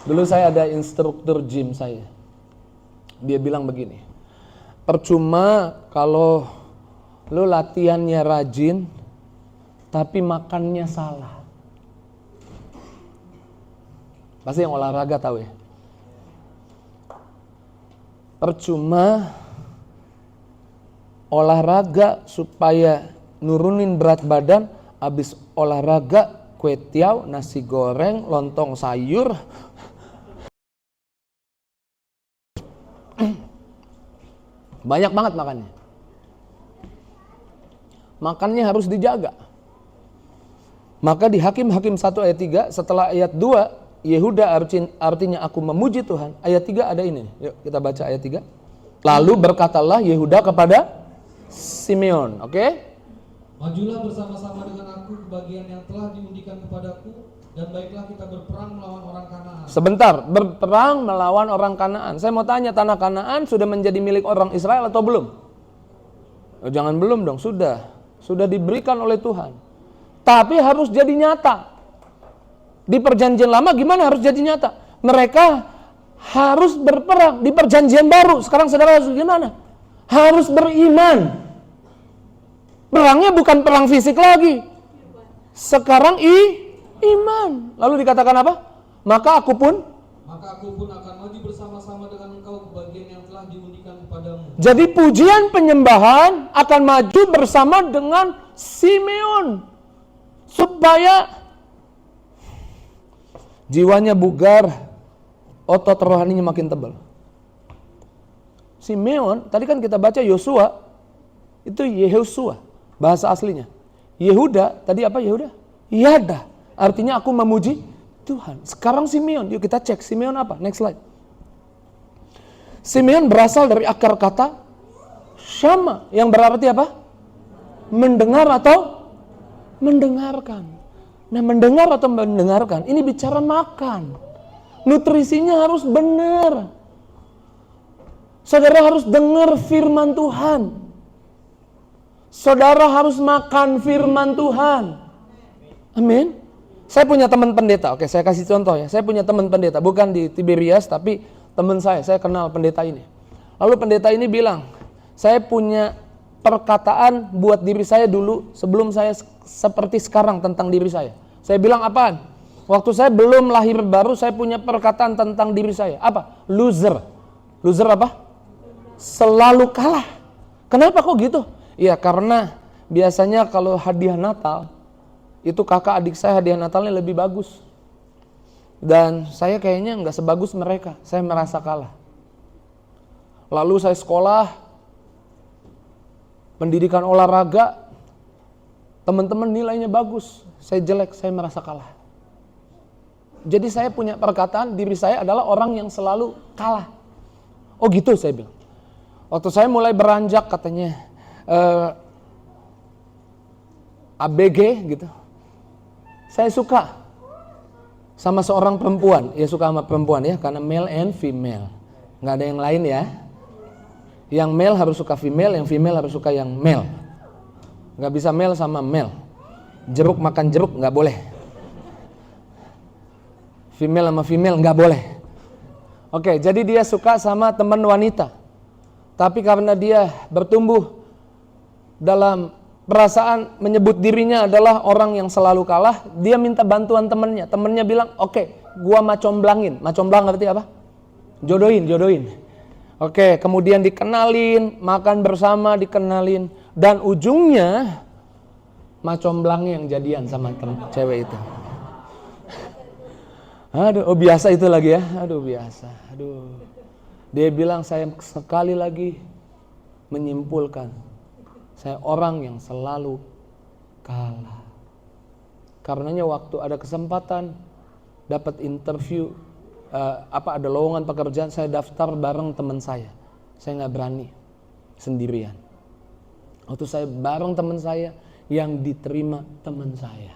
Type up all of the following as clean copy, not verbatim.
Dulu saya ada instruktur gym saya. Dia bilang begini, percuma kalau lu latihannya rajin, tapi makannya salah. Pasti yang olahraga tahu ya. Percuma olahraga supaya nurunin berat badan, habis olahraga kue tiaw, nasi goreng, lontong sayur. Banyak banget makannya. Makannya harus dijaga. Maka di Hakim 1 ayat 3, setelah ayat 2, Yehuda artinya aku memuji Tuhan. Ayat 3 ada ini. Yuk kita baca ayat 3. Lalu berkatalah Yehuda kepada Simeon, oke? Majulah bersama-sama dengan aku ke bagian yang telah diundikan kepadaku, dan baiklah kita berperang melawan orang Kanaan. Sebentar, berperang melawan orang Kanaan. Saya mau tanya, tanah Kanaan sudah menjadi milik orang Israel atau belum? Oh, jangan belum dong, sudah diberikan oleh Tuhan. Tapi harus jadi nyata. Di perjanjian lama gimana harus jadi nyata? Mereka harus berperang. Di perjanjian baru, sekarang saudara harus gimana? Harus beriman. Perangnya bukan perang fisik lagi. Sekarang iman. Lalu dikatakan apa? Maka aku pun akan maju bersama-sama dengan engkau ke bagian yang telah diundikan kepadamu. Jadi pujian penyembahan akan maju bersama dengan Simeon, supaya jiwanya bugar, otot rohaninya makin tebal. Simeon, tadi kan kita baca Yosua, itu Yehosua, bahasa aslinya. Yehuda, tadi apa Yehuda? Yada, artinya aku memuji Tuhan. Sekarang Simeon, yuk kita cek Simeon apa? Next slide. Simeon berasal dari akar kata Syama, yang berarti apa? Mendengar atau mendengarkan. Nah, mendengar atau mendengarkan, ini bicara makan. Nutrisinya harus benar. Saudara harus dengar firman Tuhan. Saudara harus makan firman Tuhan. Amin. Saya punya teman pendeta. Oke, saya kasih contoh ya. Saya punya teman pendeta, bukan di Tiberias, tapi teman saya kenal pendeta ini. Lalu pendeta ini bilang, saya punya perkataan buat diri saya dulu sebelum saya seperti sekarang tentang diri saya. Saya bilang apaan? Waktu saya belum lahir baru, saya punya perkataan tentang diri saya. Apa? Loser. Loser apa? Selalu kalah. Kenapa kok gitu? Ya karena biasanya kalau hadiah Natal, itu kakak adik saya hadiah Natalnya lebih bagus. Dan saya kayaknya nggak sebagus mereka. Saya merasa kalah. Lalu saya sekolah, pendidikan olahraga, teman-teman nilainya bagus. Saya jelek, saya merasa kalah. Jadi saya punya perkataan diri saya adalah orang yang selalu kalah. Oh gitu saya bilang. Waktu saya mulai beranjak katanya ABG gitu. Saya suka sama seorang perempuan. Ya suka sama perempuan ya, karena male and female. Nggak ada yang lain ya. Yang male harus suka female, yang female harus suka yang male. Nggak bisa male sama male. Jeruk makan jeruk nggak boleh. Female sama female nggak boleh. Oke, jadi dia suka sama teman wanita. Tapi karena dia bertumbuh dalam perasaan menyebut dirinya adalah orang yang selalu kalah, dia minta bantuan temennya. Temennya bilang, oke, gua macomblangin. Macomblang ngerti apa? Jodohin. Oke, kemudian dikenalin, makan bersama, dikenalin. Dan ujungnya, macomblangnya yang jadian sama cewek itu. Aduh, oh biasa itu lagi ya. Aduh, biasa. Aduh. Dia bilang, saya sekali lagi menyimpulkan, saya orang yang selalu kalah. Karenanya waktu ada kesempatan dapat interview, ada lowongan pekerjaan, saya daftar bareng teman saya. Saya nggak berani sendirian. Waktu saya bareng teman saya, yang diterima teman saya.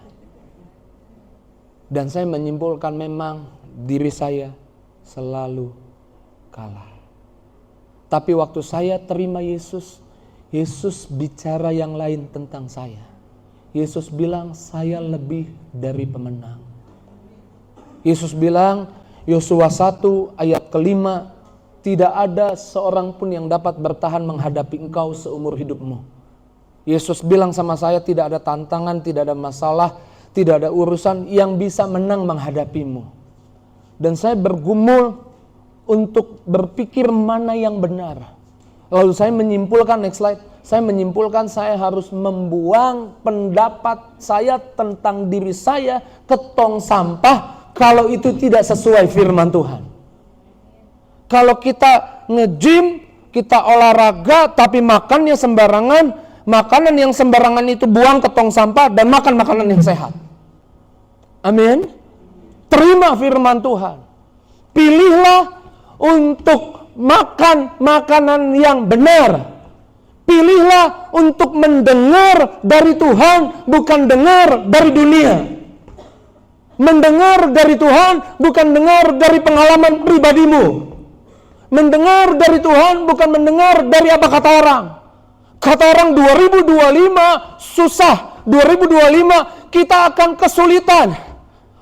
Dan saya menyimpulkan memang diri saya selalu kalah. Tapi waktu saya terima Yesus, Yesus bicara yang lain tentang saya. Yesus bilang, saya lebih dari pemenang. Yesus bilang, Yosua 1 ayat ke-5, tidak ada seorang pun yang dapat bertahan menghadapi engkau seumur hidupmu. Yesus bilang sama saya, tidak ada tantangan, tidak ada masalah, tidak ada urusan yang bisa menang menghadapimu. Dan saya bergumul untuk berpikir mana yang benar. Lalu saya menyimpulkan, next slide, saya menyimpulkan saya harus membuang pendapat saya tentang diri saya ke tong sampah kalau itu tidak sesuai firman Tuhan. Kalau kita nge-gym, kita olahraga tapi makannya sembarangan, makanan yang sembarangan itu buang ke tong sampah dan makan makanan yang sehat. Amin. Terima firman Tuhan. Pilihlah untuk makan makanan yang benar. Pilihlah untuk mendengar dari Tuhan, bukan dengar dari dunia. Mendengar dari Tuhan, bukan dengar dari pengalaman pribadimu. Mendengar dari Tuhan, bukan mendengar dari apa kata orang. Kata orang 2025 susah, 2025 kita akan kesulitan.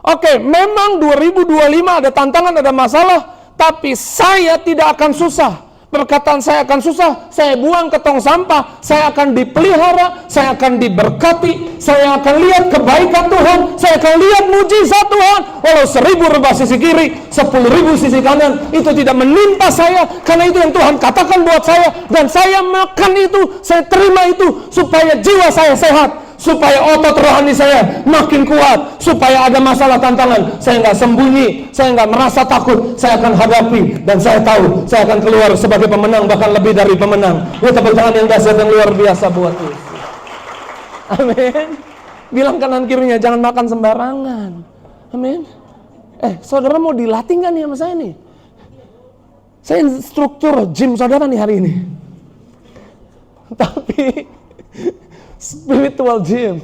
Oke, memang 2025 ada tantangan, ada masalah, tapi saya tidak akan susah. Perkataan saya akan susah, saya buang ke tong sampah, saya akan dipelihara, saya akan diberkati, saya akan lihat kebaikan Tuhan, saya akan lihat mujizat Tuhan. Walau 1000 rebah sisi kiri, 10.000 sisi kanan, itu tidak menimpa saya, karena itu yang Tuhan katakan buat saya, dan saya makan itu, saya terima itu, supaya jiwa saya sehat, supaya otot rohani saya makin kuat, supaya ada masalah tantangan, saya nggak sembunyi, saya nggak merasa takut, saya akan hadapi, dan saya tahu saya akan keluar sebagai pemenang, bahkan lebih dari pemenang. Tepuk tangan yang dahsyat yang luar biasa buat Yesus. Amin. Bilang kanan kirinya, jangan makan sembarangan. Amin. Saudara mau dilatih nggak nih sama saya nih? Saya instruktur gym saudara nih hari ini. Tapi spiritual gym,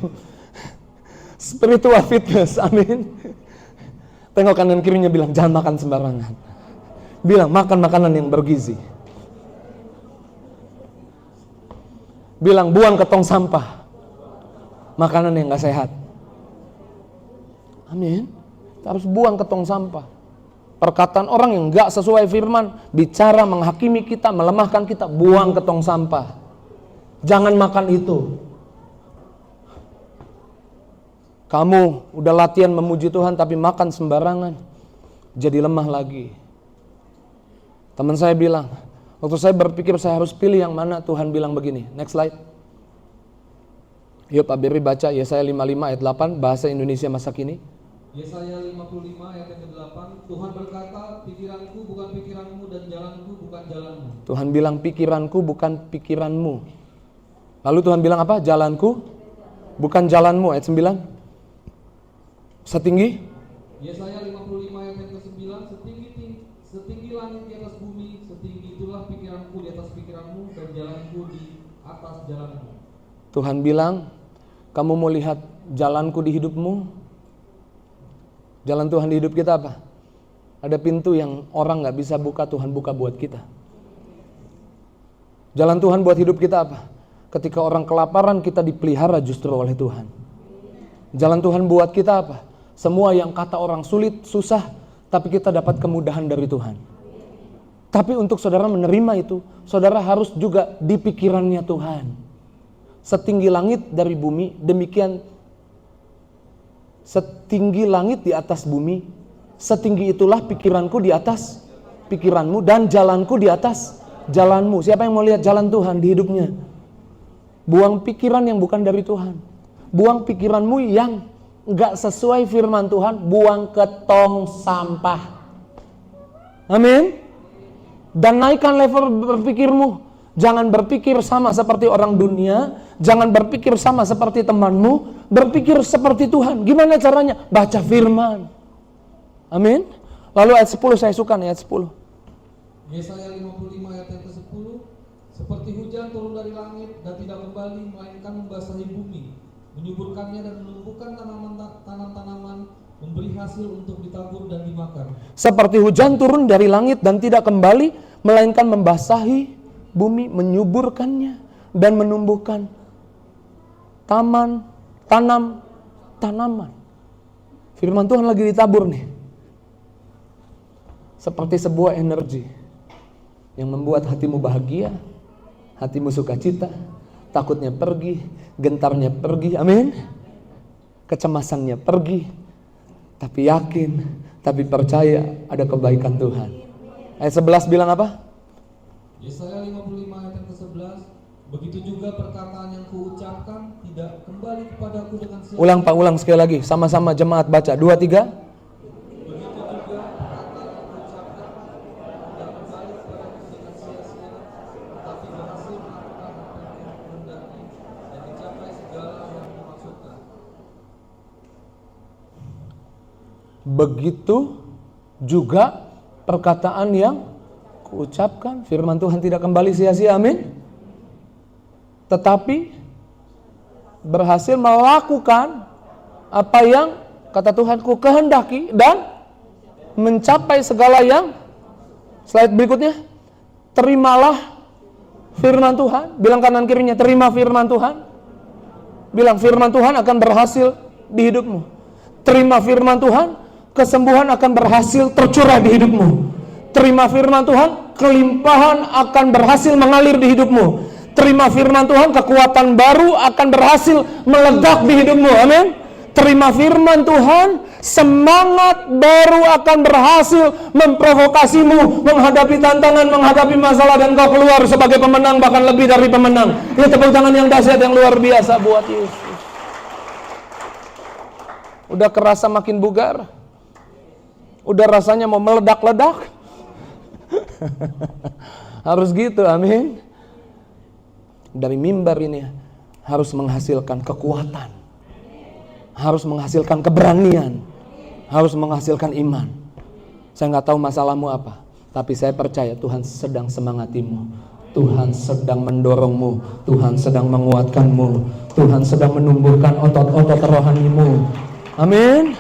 spiritual fitness, amin. Tengok kanan kirinya, bilang jangan makan sembarangan. Bilang makan makanan yang bergizi. Bilang buang ke tong sampah makanan yang gak sehat. Amin. Kita harus buang ke tong sampah. Perkataan orang yang gak sesuai firman, bicara menghakimi kita, melemahkan kita, buang ke tong sampah. Jangan makan itu. Kamu udah latihan memuji Tuhan tapi makan sembarangan, jadi lemah lagi. Teman saya bilang, waktu saya berpikir saya harus pilih yang mana, Tuhan bilang begini. Next slide. Yuk Pak Beri baca Yesaya 55 ayat 8 bahasa Indonesia masa kini. Yesaya 55 ayat yang ke-8, Tuhan berkata, pikiranku bukan pikiranmu dan jalanku bukan jalanmu. Tuhan bilang pikiranku bukan pikiranmu. Lalu Tuhan bilang apa? Jalanku bukan jalanmu. Ayat 9. Setinggi? Yesaya 55 ayat yang ke-9, setinggi langit di atas bumi, setinggi itulah pikiranku di atas pikiranmu dan jalanku di atas jalanmu. Tuhan bilang, kamu mau lihat jalanku di hidupmu? Jalan Tuhan di hidup kita apa? Ada pintu yang orang gak bisa buka, Tuhan buka buat kita. Jalan Tuhan buat hidup kita apa? Ketika orang kelaparan, kita dipelihara justru oleh Tuhan. Jalan Tuhan buat kita apa? Semua yang kata orang sulit, susah, tapi kita dapat kemudahan dari Tuhan. Tapi untuk saudara menerima itu, saudara harus juga di pikirannya Tuhan. Setinggi langit dari bumi, demikian setinggi langit di atas bumi, setinggi itulah pikiranku di atas pikiranmu dan jalanku di atas jalanmu. Siapa yang mau lihat jalan Tuhan di hidupnya? Buang pikiran yang bukan dari Tuhan. Buang pikiranmu yang gak sesuai firman Tuhan, buang ke tong sampah. Amin. Dan naikkan level berpikirmu. Jangan berpikir sama seperti orang dunia, jangan berpikir sama seperti temanmu, berpikir seperti Tuhan. Gimana caranya? Baca firman. Amin. Lalu ayat 10 saya suka nih, ayat 10. Yesaya 55 ayat yang ke-10, seperti hujan turun dari langit dan tidak kembali melainkan membasahi bumi, menyuburkannya dan menumbuhkan tanaman-tanaman, memberi hasil untuk ditabur dan dimakan. Seperti hujan turun dari langit dan tidak kembali melainkan membasahi bumi, menyuburkannya dan menumbuhkan tanaman. Firman Tuhan lagi ditabur nih. seperti sebuah energi yang membuat hatimu bahagia, hatimu sukacita, takutnya pergi, gentarnya pergi, amin. Kecemasannya pergi, tapi yakin, tapi percaya ada kebaikan Tuhan. Ayat 11 bilang apa? Yesaya 55 ayat yang ke-11, begitu juga perkataan yang kuucapkan tidak kembali kepadaku dengan sia-sia. Ulang Pak, ulang sekali lagi, sama-sama jemaat baca, 2, 3. Begitu juga perkataan yang kuucapkan tidak kembali kepadaku dengan sia-sia, tetapi berhasil melakukan apa yang aku kehendaki dan mencapai segala yang kumaksudkan. Begitu juga perkataan yang kuucapkan, firman Tuhan tidak kembali sia-sia, amin. Tetapi berhasil melakukan apa yang kata Tuhan ku kehendaki dan mencapai segala yang. Slide berikutnya, terimalah firman Tuhan. Bilang kanan kirinya, terima firman Tuhan. Bilang firman Tuhan akan berhasil di hidupmu. Terima firman Tuhan, kesembuhan akan berhasil tercurah di hidupmu. Terima firman Tuhan, kelimpahan akan berhasil mengalir di hidupmu. Terima firman Tuhan, kekuatan baru akan berhasil meledak di hidupmu, amin. Terima firman Tuhan, semangat baru akan berhasil memprovokasimu menghadapi tantangan, menghadapi masalah, dan kau keluar sebagai pemenang, bahkan lebih dari pemenang. Ini tepuk tangan yang dahsyat, yang luar biasa buat Yesus. Udah kerasa makin bugar? Udah rasanya mau meledak-ledak? Harus gitu, amin. Dari mimbar ini harus menghasilkan kekuatan, harus menghasilkan keberanian, harus menghasilkan iman. Saya nggak tahu masalahmu apa, tapi saya percaya Tuhan sedang semangatimu, Tuhan sedang mendorongmu, Tuhan sedang menguatkanmu, Tuhan sedang menumbuhkan otot-otot rohanimu, amin.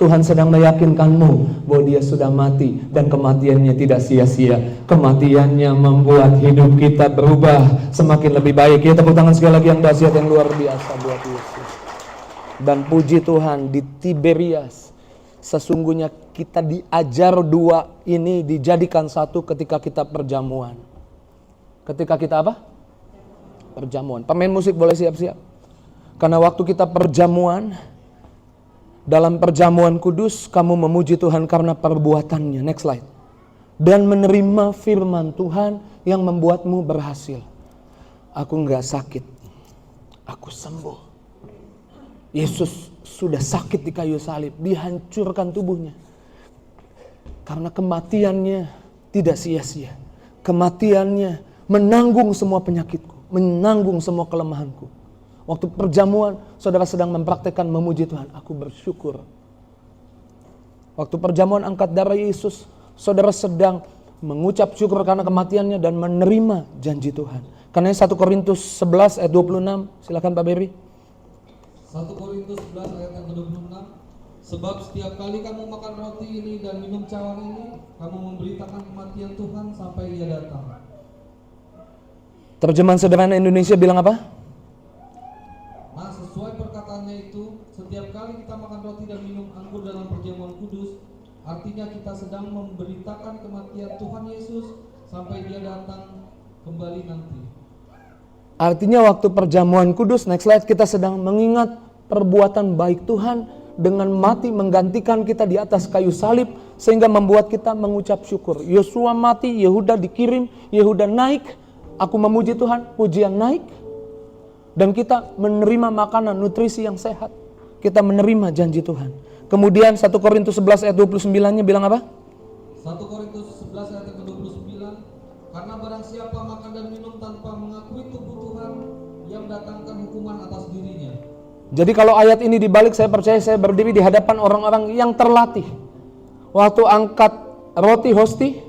Tuhan sedang meyakinkanmu bahwa dia sudah mati dan kematiannya tidak sia-sia. Kematiannya membuat hidup kita berubah semakin lebih baik. Ya, tepuk tangan sekali lagi yang dahsyat, yang luar biasa buat Yesus. Dan puji Tuhan, di Tiberias sesungguhnya kita diajar dua ini dijadikan satu ketika kita perjamuan. Ketika kita apa? Perjamuan. Pemain musik boleh siap-siap. Karena waktu kita perjamuan, dalam perjamuan kudus, kamu memuji Tuhan karena perbuatannya. Next slide. Dan menerima firman Tuhan yang membuatmu berhasil. Aku enggak sakit, aku sembuh. Yesus sudah sakit di kayu salib, dihancurkan tubuhnya. Karena kematiannya tidak sia-sia. Kematiannya menanggung semua penyakitku, menanggung semua kelemahanku. Waktu perjamuan, saudara sedang mempraktekkan memuji Tuhan. Aku bersyukur. Waktu perjamuan angkat darah Yesus, saudara sedang mengucap syukur karena kematiannya dan menerima janji Tuhan. Karena 1 Korintus 11 ayat 26, silakan Pak Beri. 1 Korintus 11 ayat yang ke-26, sebab setiap kali kamu makan roti ini dan minum cawan ini, kamu memberitakan kematian Tuhan sampai Ia datang. Terjemahan sederhana Indonesia bilang apa? Nah, sesuai perkataannya itu, setiap kali kita makan roti dan minum anggur dalam perjamuan kudus, artinya kita sedang memberitakan kematian Tuhan Yesus sampai Dia datang kembali nanti. Artinya waktu perjamuan kudus, next slide, kita sedang mengingat perbuatan baik Tuhan dengan mati menggantikan kita di atas kayu salib, sehingga membuat kita mengucap syukur. Yosua mati, Yehuda dikirim, Yehuda naik, aku memuji Tuhan, pujian naik. Dan kita menerima makanan, nutrisi yang sehat. Kita menerima janji Tuhan. Kemudian 1 Korintus 11 ayat 29-nya bilang apa? 1 Korintus 11 ayat ke-29, karena barang siapa makan dan minum tanpa mengakui tubuh Tuhan, ia mendatangkan hukuman atas dirinya. Jadi kalau ayat ini dibalik, saya percaya saya berdiri di hadapan orang-orang yang terlatih. Waktu angkat roti hosti,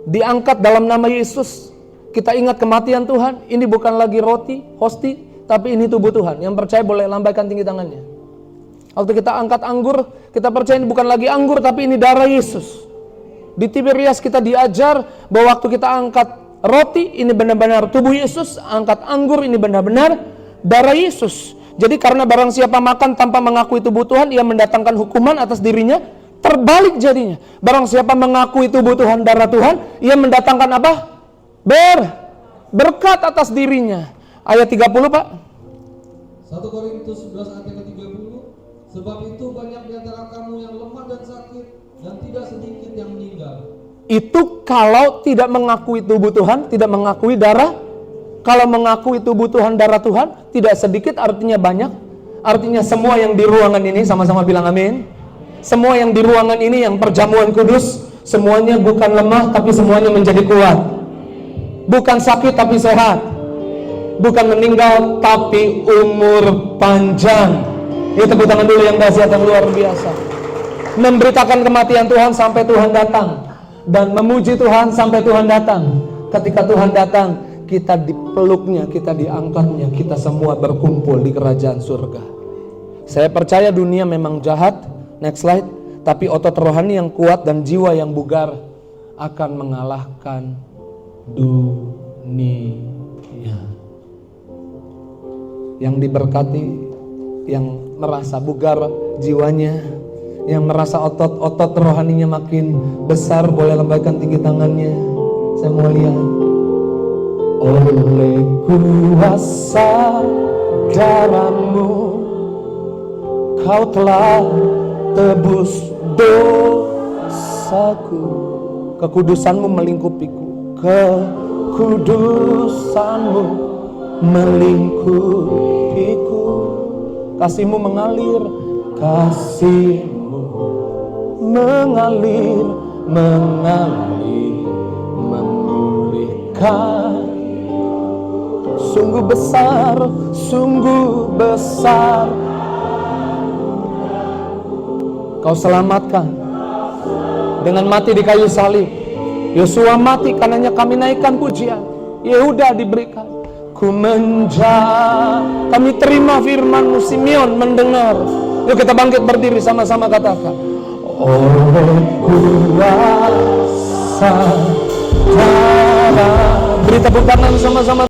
diangkat dalam nama Yesus. Kita ingat kematian Tuhan, ini bukan lagi roti, hosti, tapi ini tubuh Tuhan. Yang percaya boleh lambaikan tinggi tangannya. Waktu kita angkat anggur, kita percaya ini bukan lagi anggur, tapi ini darah Yesus. Di Tiberias kita diajar bahwa waktu kita angkat roti, ini benar-benar tubuh Yesus. Angkat anggur, ini benar-benar darah Yesus. Jadi karena barang siapa makan tanpa mengakui tubuh Tuhan, ia mendatangkan hukuman atas dirinya. Terbalik jadinya. Barang siapa mengakui tubuh Tuhan, darah Tuhan, ia mendatangkan apa? Berkat atas dirinya. Ayat 30 Pak. 1 Korintus 11 ayat yang ke-30. Sebab itu banyak di antara kamu yang lemah dan sakit, dan tidak sedikit yang meninggal. Itu kalau tidak mengakui tubuh Tuhan, tidak mengakui darah. Kalau mengakui tubuh Tuhan, darah Tuhan, tidak sedikit artinya banyak. Artinya semua yang di ruangan ini, sama-sama bilang amin. Semua yang di ruangan ini, yang perjamuan kudus, semuanya bukan lemah, tapi semuanya menjadi kuat. Bukan sakit, tapi sehat. Bukan meninggal, tapi umur panjang. Ini tepuk tangan dulu yang dahsyat, yang luar biasa. Memberitakan kematian Tuhan sampai Tuhan datang. Dan memuji Tuhan sampai Tuhan datang. Ketika Tuhan datang, kita dipeluknya, kita diangkatnya, kita semua berkumpul di kerajaan surga. Saya percaya dunia memang jahat. Next slide. Tapi otot rohani yang kuat dan jiwa yang bugar akan mengalahkan dunia. Yang diberkati, yang merasa bugar jiwanya, yang merasa otot rohaninya makin besar, boleh lambaikan tinggi tangannya. Saya mau lihat. Oleh kuasa darah-Mu, Kau telah tebus dosaku. Kekudusan-Mu melingkupiku. Kekudusan-Mu melingkupiku. Kasih-Mu mengalir. Kasih-Mu mengalir, memulihkan. Sungguh besar, sungguh besar. Kau selamatkan dengan mati di kayu salib. Yosua mati, karenanya kami naikkan pujian. Yehuda diberikan. Kami terima firman-Mu. Simeon mendengar. Yuk kita bangkit berdiri sama-sama katakan. Oh kuasa darah. Beri tepuk tangan sama-sama.